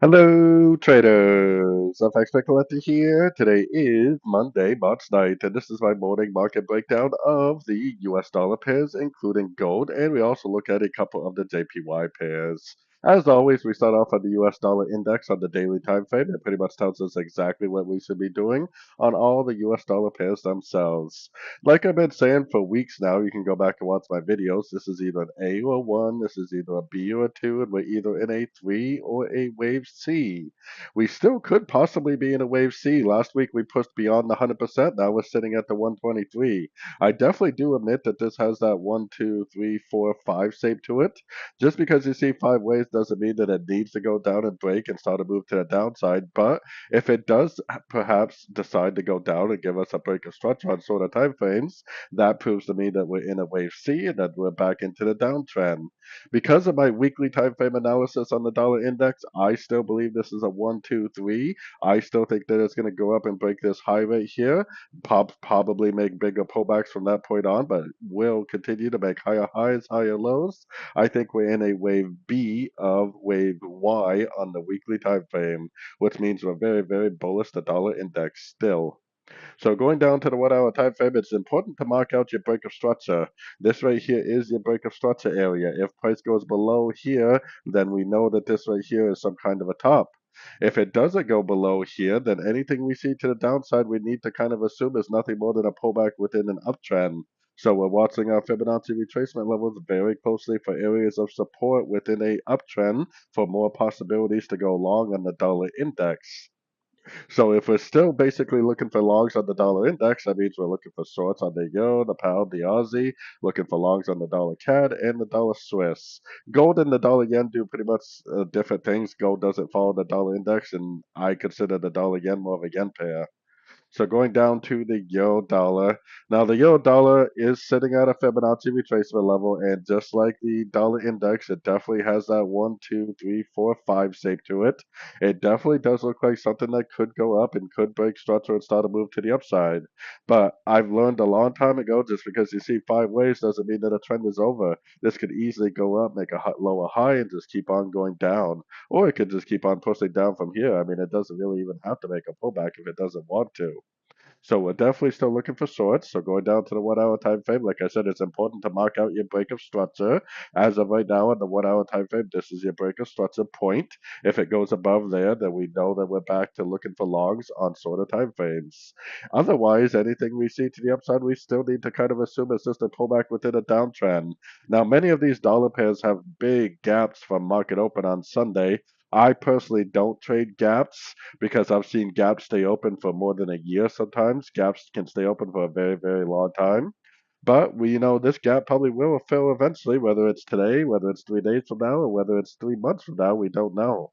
Hello, traders. FX Pip Collector here. Today is Monday, March 9th, and this is my morning market breakdown of the US dollar pairs, including gold, and we also look at a couple of the JPY pairs. As always, we start off on the US dollar index on the daily time frame. It pretty much tells us exactly what we should be doing on all the US dollar pairs themselves. Like I've been saying for weeks now, you can go back and watch my videos. This is either an A or a 1, this is either a B or a 2, and we're either in a 3 or a wave C. We still could possibly be in a wave C. Last week we pushed beyond the 100%, now we're sitting at the 123. I definitely do admit that this has that 1, 2, 3, 4, 5 shape to it. Just because you see 5 waves doesn't mean that it needs to go down and break and start to move to the downside, but if it does perhaps decide to go down and give us a break of structure on shorter time frames, that proves to me that we're in a wave C and that we're back into the downtrend. Because of my weekly time frame analysis on the dollar index, I still believe this is a 1, 2, 3. I still think that it's going to go up and break this high right here, probably make bigger pullbacks from that point on, but will continue to make higher highs, higher lows. I think we're in a wave B of wave Y on the weekly time frame, which means we're very, very bullish the dollar index still. So going down to the 1 hour time frame, it's important to mark out your break of structure. This right here is your break of structure area. If price goes below here, then we know that this right here is some kind of a top. If it doesn't go below here, then anything we see to the downside, we need to kind of assume is nothing more than a pullback within an uptrend. So we're watching our Fibonacci retracement levels very closely for areas of support within a uptrend for more possibilities to go long on the dollar index. So if we're still basically looking for longs on the dollar index, that means we're looking for shorts on the euro, the pound, the Aussie, looking for longs on the dollar CAD and the dollar Swiss. Gold and the dollar yen do pretty much different things. Gold doesn't follow the dollar index, and I consider the dollar yen more of a yen pair. So going down to the euro dollar. Now the euro dollar is sitting at a Fibonacci retracement level, and just like the dollar index, it definitely has that 1, 2, 3, 4, 5 shape to it. It definitely does look like something that could go up and could break structure and start to move to the upside. But I've learned a long time ago, just because you see 5 waves doesn't mean that a trend is over. This could easily go up, make a lower high, and just keep on going down. Or it could just keep on pushing down from here. I mean, it doesn't really even have to make a pullback if it doesn't want to. So we're definitely still looking for shorts. So going down to the 1 hour time frame, like I said, it's important to mark out your break of structure. As of right now, on the 1 hour time frame, this is your break of structure point. If it goes above there, then we know that we're back to looking for longs on shorter time frames. Otherwise, anything we see to the upside, we still need to kind of assume it's just a pullback within a downtrend. Now, many of these dollar pairs have big gaps from market open on Sunday. I personally don't trade gaps because I've seen gaps stay open for more than a year sometimes. Gaps can stay open for a very, very long time. But this gap probably will fill eventually, whether it's today, whether it's 3 days from now, or whether it's 3 months from now, we don't know.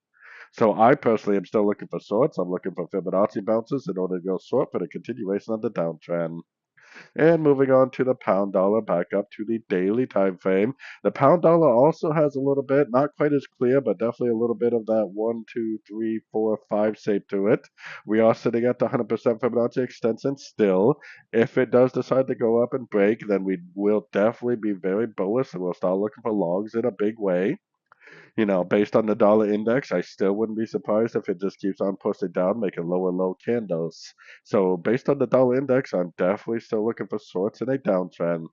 So I personally am still looking for shorts. I'm looking for Fibonacci bounces in order to go short for the continuation of the downtrend. And moving on to the pound dollar, back up to the daily time frame. The pound dollar also has a little bit, not quite as clear, but definitely a little bit of that 1, 2, 3, 4, 5 shape to it. We are sitting at the 100% Fibonacci extension still. If it does decide to go up and break, then we will definitely be very bullish and we'll start looking for longs in a big way. Based on the dollar index, I still wouldn't be surprised if it just keeps on pushing down, making lower low candles. So based on the dollar index, I'm definitely still looking for shorts in a downtrend.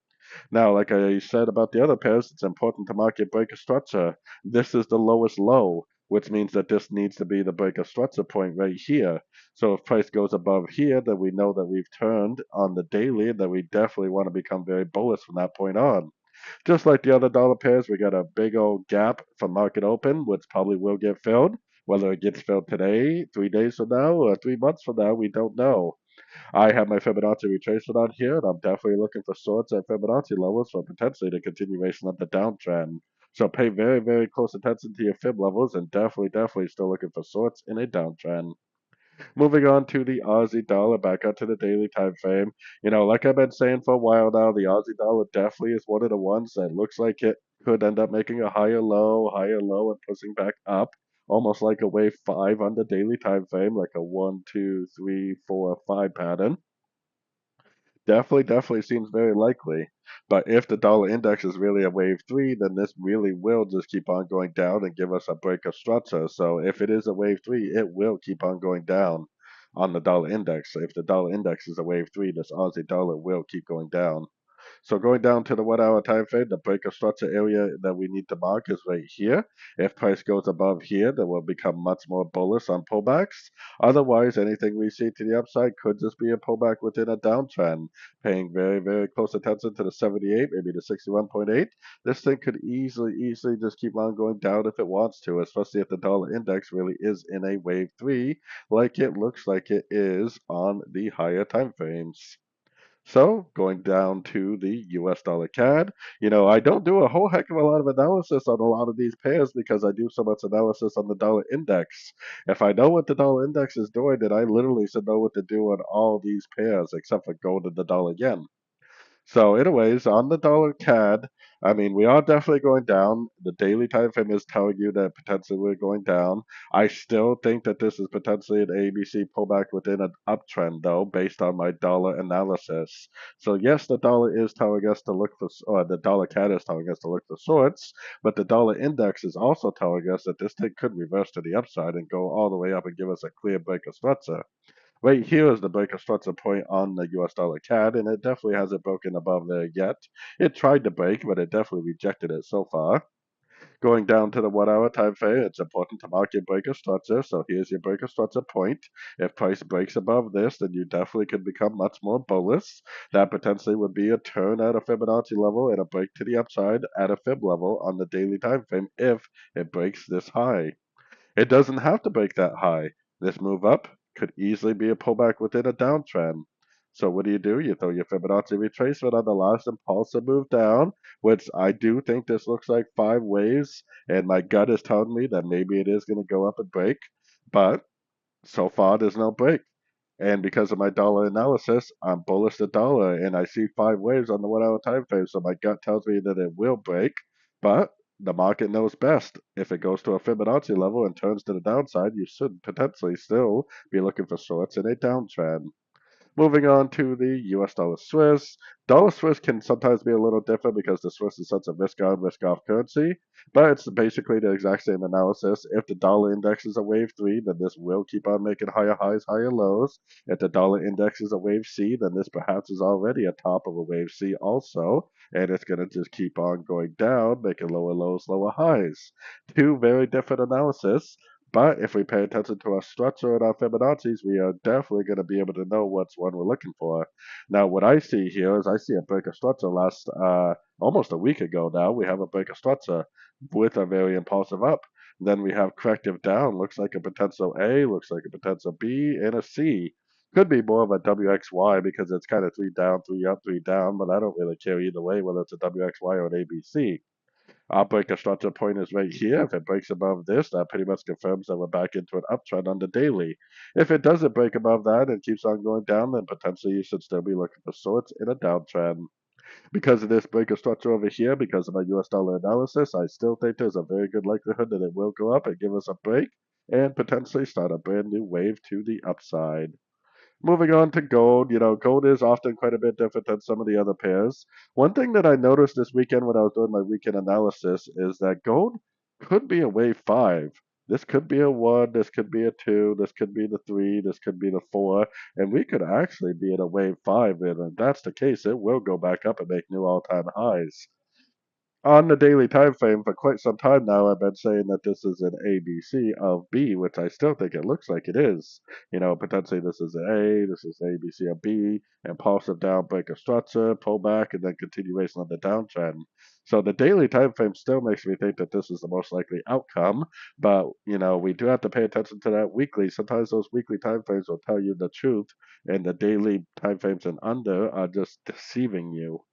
Now, like I said about the other pairs, it's important to mark your break of structure. This is the lowest low, which means that this needs to be the break of structure point right here. So if price goes above here, then we know that we've turned on the daily and that we definitely want to become very bullish from that point on. Just like the other dollar pairs, we got a big old gap from market open, which probably will get filled. Whether it gets filled today, 3 days from now, or 3 months from now, we don't know. I have my Fibonacci retracement on here, and I'm definitely looking for shorts at Fibonacci levels for potentially the continuation of the downtrend. So pay very, very close attention to your Fib levels, and definitely still looking for shorts in a downtrend. Moving on to the Aussie dollar, back onto the daily time frame. Like I've been saying for a while now, the Aussie dollar definitely is one of the ones that looks like it could end up making a higher low, and pushing back up, almost like a wave 5 on the daily time frame, like a 1, 2, 3, 4, 5 pattern. Definitely seems very likely. But if the dollar index is really a wave three, then this really will just keep on going down and give us a break of structure. So if it is a wave three, it will keep on going down on the dollar index. So if the dollar index is a wave three, this Aussie dollar will keep going down. So going down to the 1 hour time frame, the break of structure area that we need to mark is right here. If price goes above here, then we'll become much more bullish on pullbacks. Otherwise, anything we see to the upside could just be a pullback within a downtrend. Paying very close attention to the 78, maybe the 61.8. This thing could easily just keep on going down if it wants to, especially if the dollar index really is in a wave three, like it looks like it is on the higher time frames. So going down to the US dollar CAD, I don't do a whole heck of a lot of analysis on a lot of these pairs because I do so much analysis on the dollar index. If I know what the dollar index is doing, then I literally should know what to do on all these pairs except for gold and the dollar yen. So, anyways, on the dollar CAD, I mean, we are definitely going down. The daily time frame is telling you that potentially we're going down. I still think that this is potentially an ABC pullback within an uptrend, though, based on my dollar analysis. So, yes, the dollar is telling us to look for, or the dollar CAD is telling us to look for shorts, but the dollar index is also telling us that this thing could reverse to the upside and go all the way up and give us a clear break of structure. Right here is the break of structure point on the US dollar CAD, and it definitely hasn't broken above there yet. It tried to break, but it definitely rejected it so far. Going down to the 1 hour time frame, it's important to mark your break of structure. So here's your break of structure point. If price breaks above this, then you definitely could become much more bullish. That potentially would be a turn at a Fibonacci level and a break to the upside at a Fib level on the daily time frame if it breaks this high. It doesn't have to break that high. This move up could easily be a pullback within a downtrend. So what do? You throw your Fibonacci retracement on the last impulsive move down, which I do think this looks like 5 waves, and my gut is telling me that maybe it is going to go up and break, but so far there's no break. And because of my dollar analysis, I'm bullish the dollar, and I see 5 waves on the 1 hour time frame. So my gut tells me that it will break, but the market knows best. If it goes to a Fibonacci level and turns to the downside, you should potentially still be looking for shorts in a downtrend. Moving on to the US dollar Swiss. Dollar Swiss can sometimes be a little different because the Swiss is such a risk on, risk off currency, but it's basically the exact same analysis. If the dollar index is a wave three, then this will keep on making higher highs, higher lows. If the dollar index is a wave C, then this perhaps is already a top of a wave C also, and it's going to just keep on going down, making lower lows, lower highs. Two very different analysis. But if we pay attention to our structure and our Fibonacci's, we are definitely going to be able to know what's one we're looking for. Now, what I see here is I see a break of structure last almost a week ago now. We have a break of structure with a very impulsive up. Then we have corrective down. Looks like a potential A, looks like a potential B, and a C. Could be more of a WXY because it's kind of 3 down, 3 up, 3 down, but I don't really care either way whether it's a WXY or an ABC. Our break of structure point is right here. If it breaks above this, that pretty much confirms that we're back into an uptrend on the daily. If it doesn't break above that and keeps on going down, then potentially you should still be looking for shorts in a downtrend. Because of this break of structure over here, because of my US dollar analysis, I still think there's a very good likelihood that it will go up and give us a break and potentially start a brand new wave to the upside. Moving on to gold, gold is often quite a bit different than some of the other pairs. One thing that I noticed this weekend when I was doing my weekend analysis is that gold could be a wave five. This could be a one, this could be a two, this could be the three, this could be the four, and we could actually be in a wave five. And if that's the case, it will go back up and make new all-time highs on the daily time frame for quite some time now. I've been saying that this is an ABC of B, which I still think it looks like it is. Potentially this is an A, this is ABC of B, impulsive down, break of structure, pullback, and then continuation of the downtrend. So the daily time frame still makes me think that this is the most likely outcome, but we do have to pay attention to that weekly. Sometimes those weekly time frames will tell you the truth, and the daily time frames and under are just deceiving you.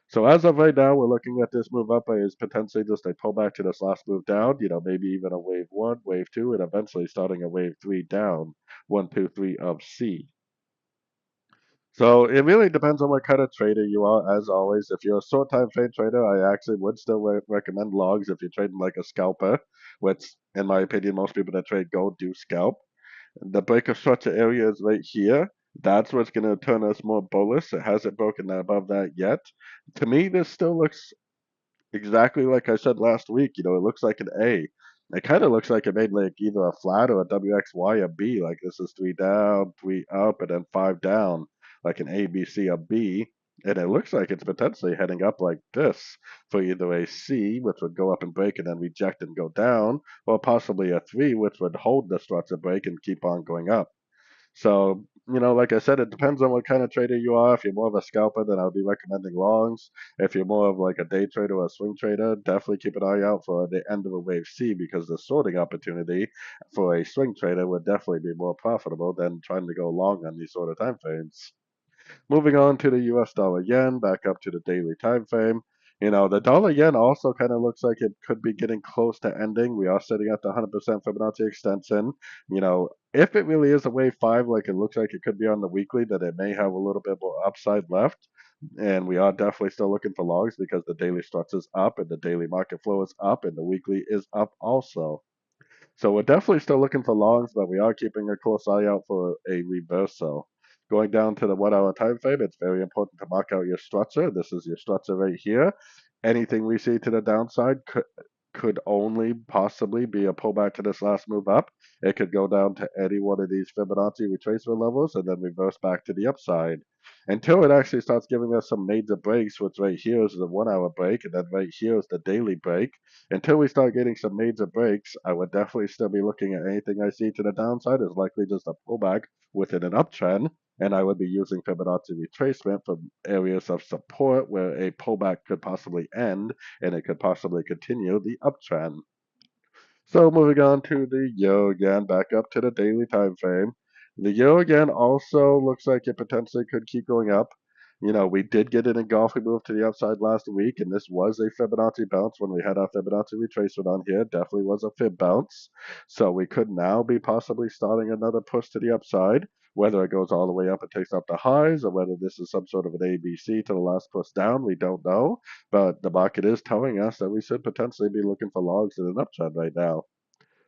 So as of right now, we're looking at this move up as potentially just a pullback to this last move down, maybe even a wave one, wave two, and eventually starting a wave three down, one, two, three of C. So it really depends on what kind of trader you are, as always. If you're a short time frame trader, I actually would still recommend logs if you're trading like a scalper, which, in my opinion, most people that trade gold do scalp. The break of structure area is right here. That's what's going to turn us more bullish. It hasn't broken above that yet. To me, this still looks exactly like I said last week. It looks like an A. It kind of looks like it made like either a flat or a WXY a B. Like this is three down, three up, and then five down, like an A, B, C, a B. And it looks like it's potentially heading up like this for either a C, which would go up and break and then reject and go down, or possibly a 3, which would hold the structure break and keep on going up. So, like I said, it depends on what kind of trader you are. If you're more of a scalper, then I would be recommending longs. If you're more of like a day trader or a swing trader, definitely keep an eye out for the end of a wave C because the sorting opportunity for a swing trader would definitely be more profitable than trying to go long on these sort of time frames. Moving on to the US dollar yen, back up to the daily time frame. The dollar yen also kind of looks like it could be getting close to ending. We are sitting at the 100% Fibonacci extension. If it really is a wave 5, like it looks like it could be on the weekly, that it may have a little bit more upside left. And we are definitely still looking for logs because the daily structure is up and the daily market flow is up and the weekly is up also. So we're definitely still looking for longs, but we are keeping a close eye out for a reversal. Going down to the 1 hour time frame, it's very important to mark out your structure. This is your structure right here. Anything we see to the downside could only possibly be a pullback to this last move up. It could go down to any one of these Fibonacci retracement levels and then reverse back to the upside until it actually starts giving us some major breaks, which right here is the 1 hour break, and then right here is the daily break. Until we start getting some major breaks, I would definitely still be looking at anything I see to the downside is likely just a pullback within an uptrend, and I would be using Fibonacci retracement for areas of support where a pullback could possibly end and it could possibly continue the uptrend. So moving on to the euro again, back up to the daily time frame. The euro again also looks like it potentially could keep going up. We did get an engulfing move to the upside last week, and this was a Fibonacci bounce when we had our Fibonacci retracement on here. Definitely was a Fib bounce. So we could now be possibly starting another push to the upside. Whether it goes all the way up and takes up the highs, or whether this is some sort of an ABC to the last push down, we don't know. But the market is telling us that we should potentially be looking for logs in an uptrend right now.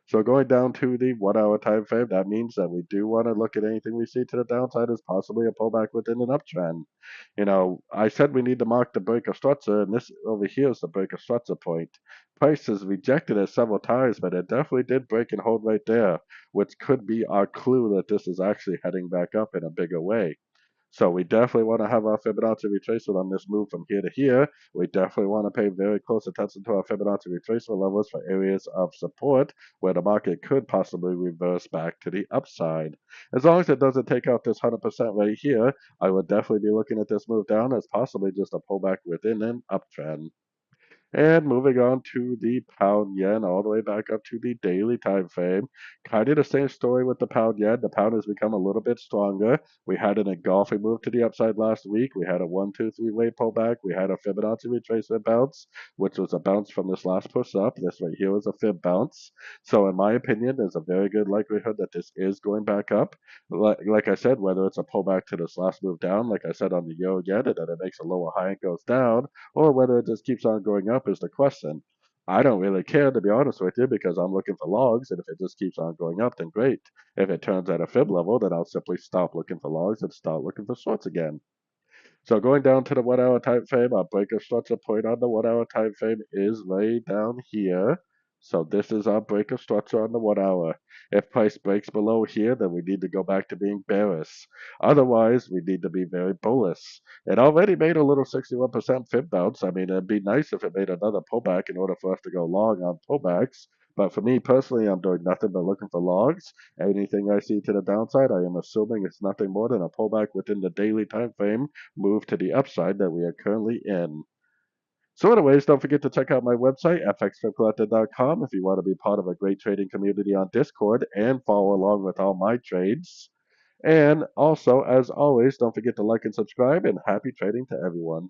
So going down to the 1 hour time frame, that means that we do want to look at anything we see to the downside as possibly a pullback within an uptrend. I said we need to mark the break of structure, and this over here is the break of structure point. Price has rejected it several times, but it definitely did break and hold right there, which could be our clue that this is actually heading back up in a bigger way. So we definitely want to have our Fibonacci retracement on this move from here to here. We definitely want to pay very close attention to our Fibonacci retracement levels for areas of support where the market could possibly reverse back to the upside. As long as it doesn't take out this 100% right here, I would definitely be looking at this move down as possibly just a pullback within an uptrend. And moving on to the pound yen, all the way back up to the daily time frame. Kind of the same story with the pound yen. The pound has become a little bit stronger. We had an engulfing move to the upside last week. We had a 1, 2, 3 way pullback. We had a Fibonacci retracement bounce, which was a bounce from this last push up. This right here was a Fib bounce. So, in my opinion, there's a very good likelihood that this is going back up. Like I said, whether it's a pullback to this last move down, like I said on the euro yen, and then it makes a lower high and goes down, or whether it just keeps on going up is the question. I don't really care, to be honest with you, because I'm looking for logs, and if it just keeps on going up, then great. If it turns at a fib level, then I'll simply stop looking for logs and start looking for shorts again. So going down to the 1 hour time frame, our break of structure point on the 1 hour time frame is way down here. So this is our break of structure on the 1 hour. If price breaks below here, then we need to go back to being bearish. Otherwise, we need to be very bullish. It already made a little 61% fib bounce. I mean, it'd be nice if it made another pullback in order for us to go long on pullbacks. But for me personally, I'm doing nothing but looking for logs. Anything I see to the downside, I am assuming it's nothing more than a pullback within the daily time frame move to the upside that we are currently in. So anyways, don't forget to check out my website, fxpipcollector.com, if you want to be part of a great trading community on Discord and follow along with all my trades. And also, as always, don't forget to like and subscribe, and happy trading to everyone.